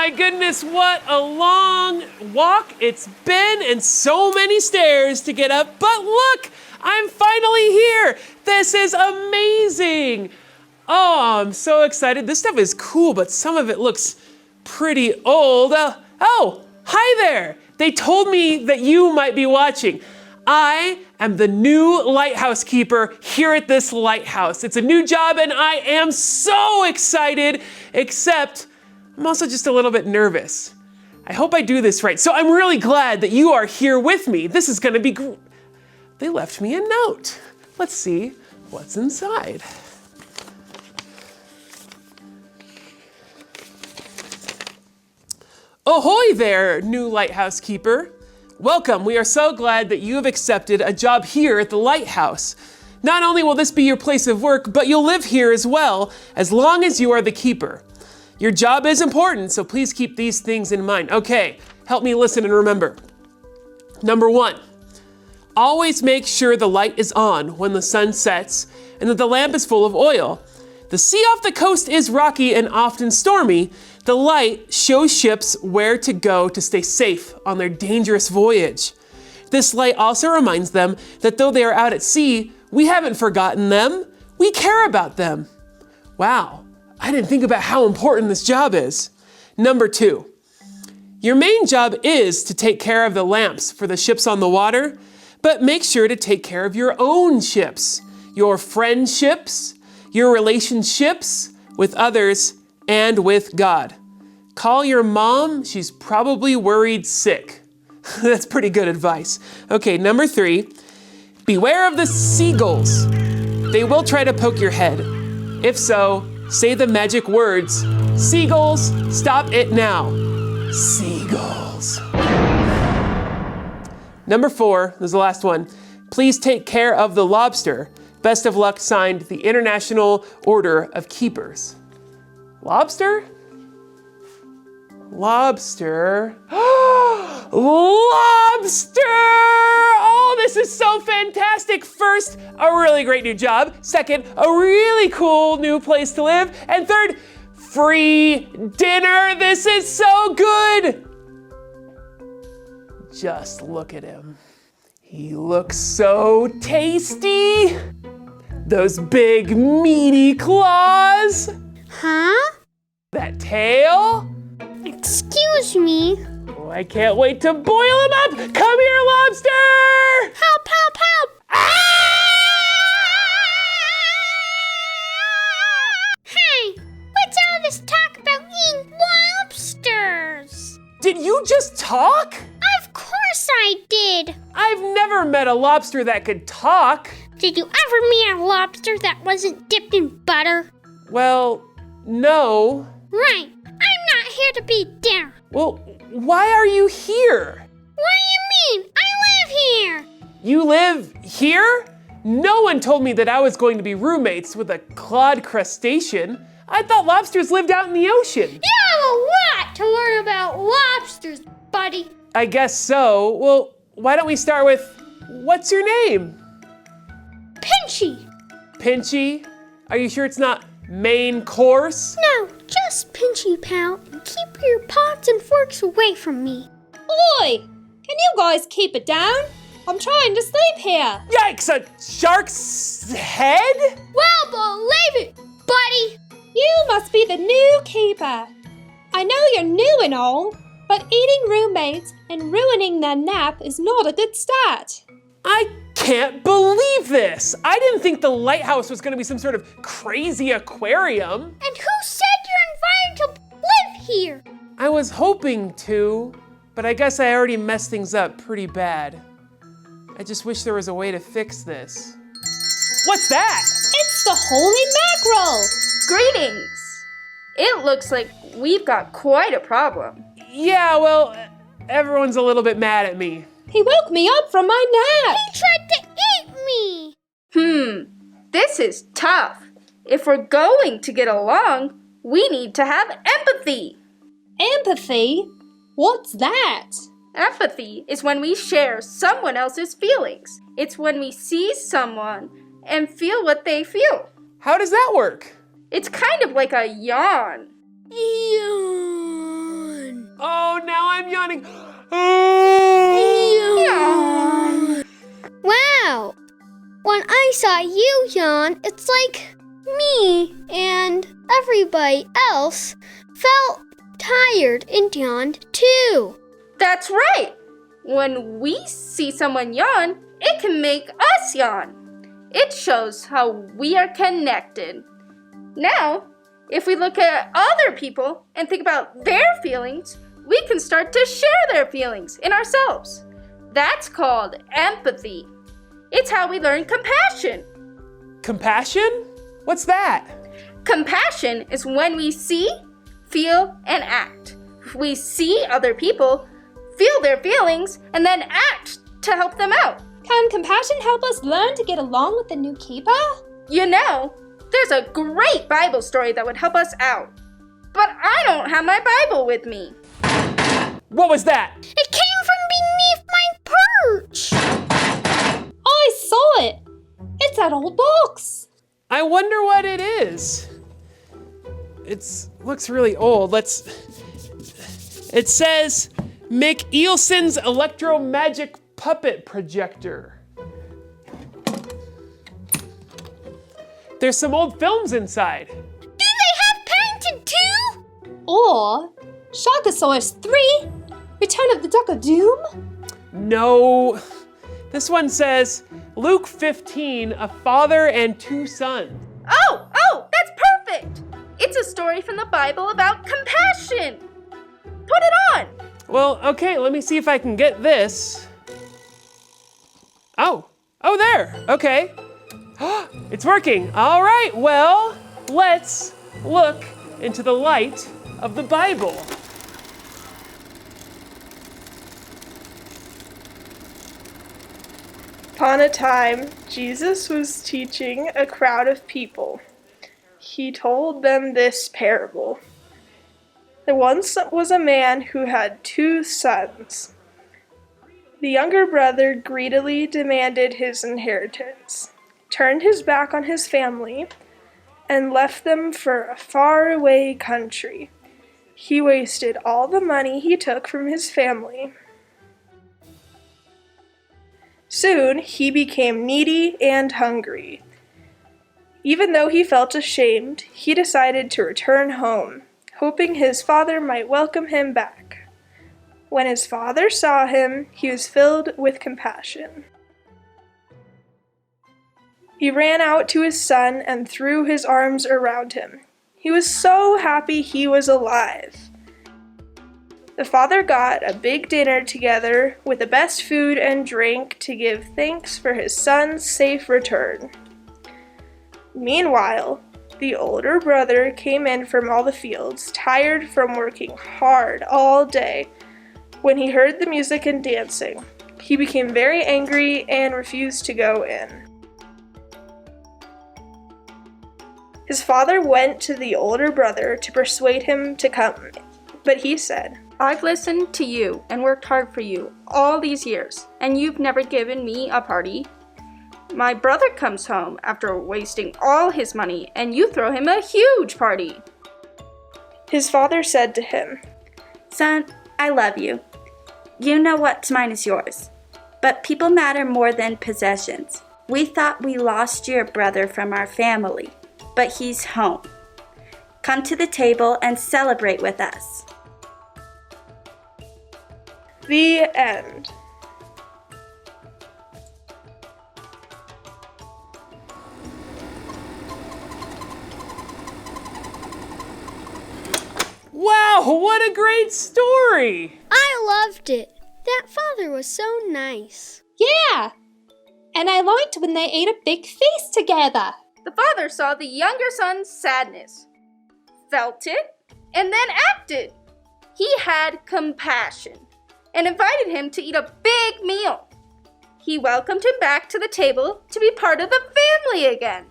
my goodness, what a long walk it's been and so many stairs to get up. But look, I'm finally here. This is amazing. Oh, I'm so excited. This stuff is cool, but some of it looks pretty old. Oh, hi there. They told me that you might be watching. I am the new lighthouse keeper here at this lighthouse. It's a new job and I am so excited, except I'm also just a little bit nervous. I hope I do this right. So I'm really glad that you are here with me. This is gonna be They left me a note. Let's see what's inside. Ahoy there, new lighthouse keeper. Welcome, we are so glad that you have accepted a job here at the lighthouse. Not only will this be your place of work, but you'll live here as well, as long as you are the keeper. Your job is important, so please keep these things in mind. Okay, help me listen and remember. Number 1, always make sure the light is on when the sun sets and that the lamp is full of oil. The sea off the coast is rocky and often stormy. The light shows ships where to go to stay safe on their dangerous voyage. This light also reminds them that though they are out at sea, we haven't forgotten them. We care about them. Wow, I didn't think about how important this job is. Number 2, your main job is to take care of the lamps for the ships on the water, but make sure to take care of your own ships, your friendships, your relationships with others, and with God. Call your mom, she's probably worried sick. That's pretty good advice. Okay, number 3, beware of the seagulls. They will try to poke your head. If so, say the magic words, seagulls, stop it now. Seagulls. Number 4, this is the last one. Please take care of the lobster. Best of luck, signed, the International Order of Keepers. Lobster? Lobster. Lobster! Oh, this is so fantastic. First, a really great new job. Second, a really cool new place to live. And third, free dinner. This is so good. Just look at him. He looks so tasty. Those big meaty claws. Huh? That tail. Excuse me. Oh, I can't wait to boil him up. Come here, lobster. Help, help, help. Hey, what's all this talk about eating lobsters? Did you just talk? Of course I did. I've never met a lobster that could talk. Did you ever meet a lobster that wasn't dipped in butter? Well, no. Right. I'm not here to be dinner. Well, why are you here? What do you mean? I live here. You live here? No one told me that I was going to be roommates with a clawed crustacean. I thought lobsters lived out in the ocean. You have a lot to learn about lobsters, buddy. I guess so. Well, why don't we start with, what's your name? Pinchy. Pinchy? Are you sure it's not main course? No, just Pinchy, pal. And keep your pots and forks away from me. Oi! Can you guys keep it down? I'm trying to sleep here. Yikes, a shark's head? Well, believe it, buddy. You must be the new keeper. I know you're new and all, but eating roommates and ruining their nap is not a good start. I can't believe this. I didn't think the lighthouse was gonna be some sort of crazy aquarium. And who said you're invited to live here? I was hoping to, but I guess I already messed things up pretty bad. I just wish there was a way to fix this. What's that? It's the Holy Mackerel! Greetings! It looks like we've got quite a problem. Yeah, well, everyone's a little bit mad at me. He woke me up from my nap! He tried to eat me! This is tough. If we're going to get along, we need to have empathy. Empathy? What's that? Empathy is when we share someone else's feelings. It's when we see someone and feel what they feel. How does that work? It's kind of like a yawn. Yawn. Oh, now I'm yawning. Wow. When I saw you yawn, it's like me and everybody else felt tired and yawned too. That's right! When we see someone yawn, it can make us yawn. It shows how we are connected. Now, if we look at other people and think about their feelings, we can start to share their feelings in ourselves. That's called empathy. It's how we learn compassion. Compassion? What's that? Compassion is when we see, feel, and act. We see other people, feel their feelings, and then act to help them out. Can compassion help us learn to get along with the new keeper? You know, there's a great Bible story that would help us out. But I don't have my Bible with me. What was that? It came from beneath my perch. I saw it. It's that old box. I wonder what it is. Looks really old. It says, Mick Eilson's Electromagic Puppet Projector. There's some old films inside. Do they have painted too? Or Sharkosaurus 3, Return of the Duck of Doom? No. This one says, Luke 15, a father and two sons. Oh, that's perfect! It's a story from the Bible about compassion. Put it on! Well, okay, let me see if I can get this. Oh, there, okay. It's working. All right, well, let's look into the light of the Bible. Upon a time, Jesus was teaching a crowd of people. He told them this parable. There once was a man who had 2 sons. The younger brother greedily demanded his inheritance, turned his back on his family, and left them for a faraway country. He wasted all the money he took from his family. Soon, he became needy and hungry. Even though he felt ashamed, he decided to return home, hoping his father might welcome him back. When his father saw him, he was filled with compassion. He ran out to his son and threw his arms around him. He was so happy he was alive. The father got a big dinner together with the best food and drink to give thanks for his son's safe return. Meanwhile, the older brother came in from all the fields, tired from working hard all day. When he heard the music and dancing, he became very angry and refused to go in. His father went to the older brother to persuade him to come, but he said, I've listened to you and worked hard for you all these years, and you've never given me a party. My brother comes home after wasting all his money, and you throw him a huge party. His father said to him, Son, I love you. You know what's mine is yours. But people matter more than possessions. We thought we lost your brother from our family, but he's home. Come to the table and celebrate with us. The end. Wow, what a great story! I loved it. That father was so nice. Yeah! And I liked when they ate a big feast together. The father saw the younger son's sadness, felt it, and then acted. He had compassion and invited him to eat a big meal. He welcomed him back to the table to be part of the family again.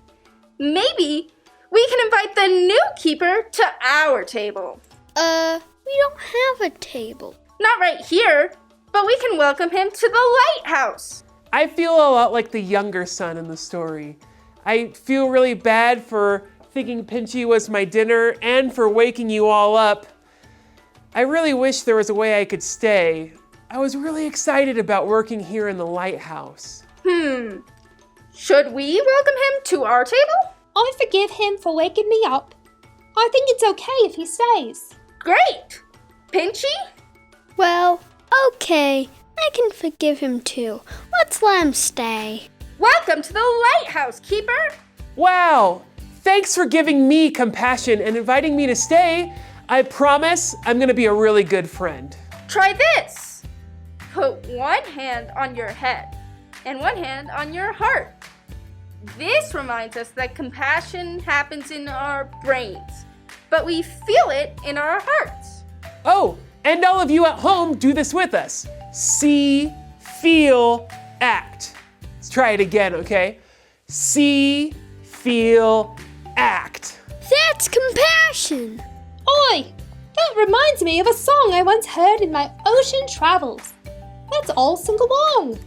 Maybe we can invite the new keeper to our table. We don't have a table. Not right here, but we can welcome him to the Lighthouse. I feel a lot like the younger son in the story. I feel really bad for thinking Pinchy was my dinner and for waking you all up. I really wish there was a way I could stay. I was really excited about working here in the Lighthouse. Should we welcome him to our table? I forgive him for waking me up. I think it's okay if he stays. Great! Pinchy? Well, okay. I can forgive him too. Let's let him stay. Welcome to the Lighthouse, Keeper! Wow! Thanks for giving me compassion and inviting me to stay. I promise I'm gonna be a really good friend. Try this! Put one hand on your head and one hand on your heart. This reminds us that compassion happens in our brains, but we feel it in our hearts. Oh, and all of you at home, do this with us. See, feel, act. Let's try it again, okay? See, feel, act. That's compassion. Oi! That reminds me of a song I once heard in my ocean travels. Let's all sing along.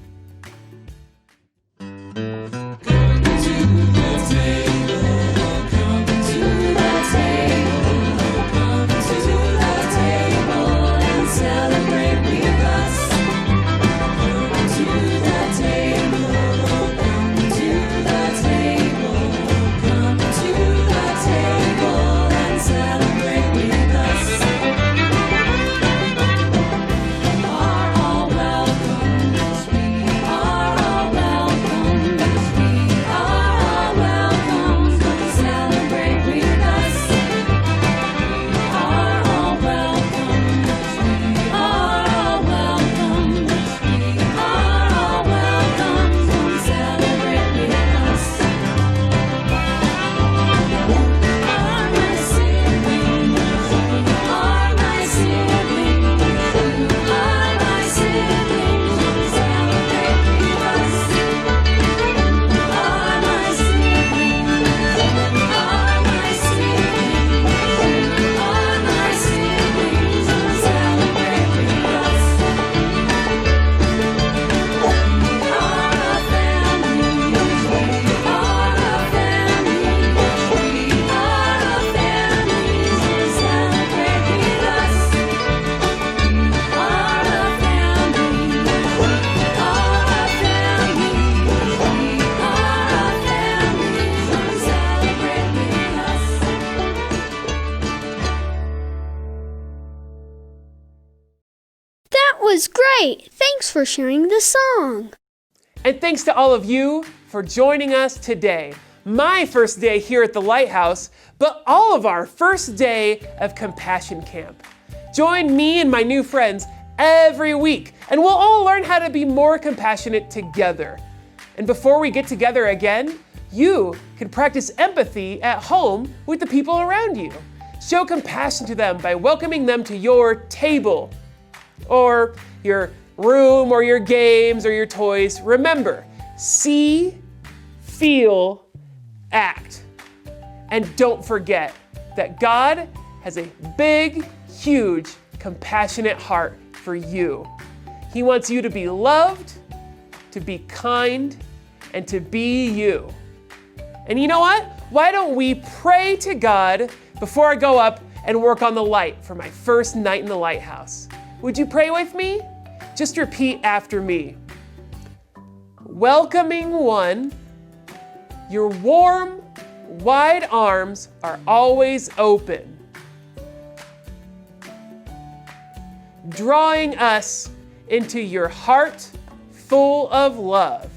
Was great. Thanks for sharing the song. And thanks to all of you for joining us today. My first day here at the Lighthouse, but all of our first day of Compassion Camp. Join me and my new friends every week, and we'll all learn how to be more compassionate together. And before we get together again, you can practice empathy at home with the people around you. Show compassion to them by welcoming them to your table, or your room, or your games, or your toys. Remember, see, feel, act. And don't forget that God has a big, huge, compassionate heart for you. He wants you to be loved, to be kind, and to be you. And you know what? Why don't we pray to God before I go up and work on the light for my first night in the Lighthouse? Would you pray with me? Just repeat after me. Welcoming one, your warm, wide arms are always open, drawing us into your heart full of love.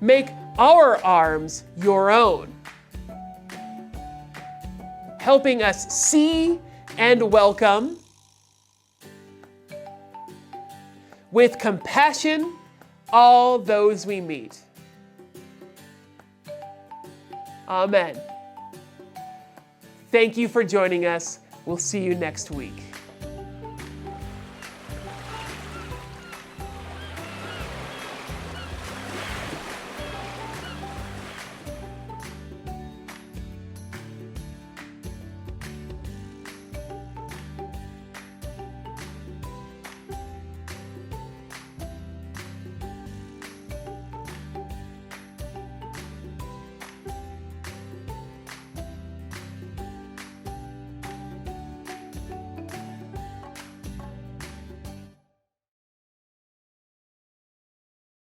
Make our arms your own, helping us see and welcome with compassion all those we meet. Amen. Thank you for joining us. We'll see you next week.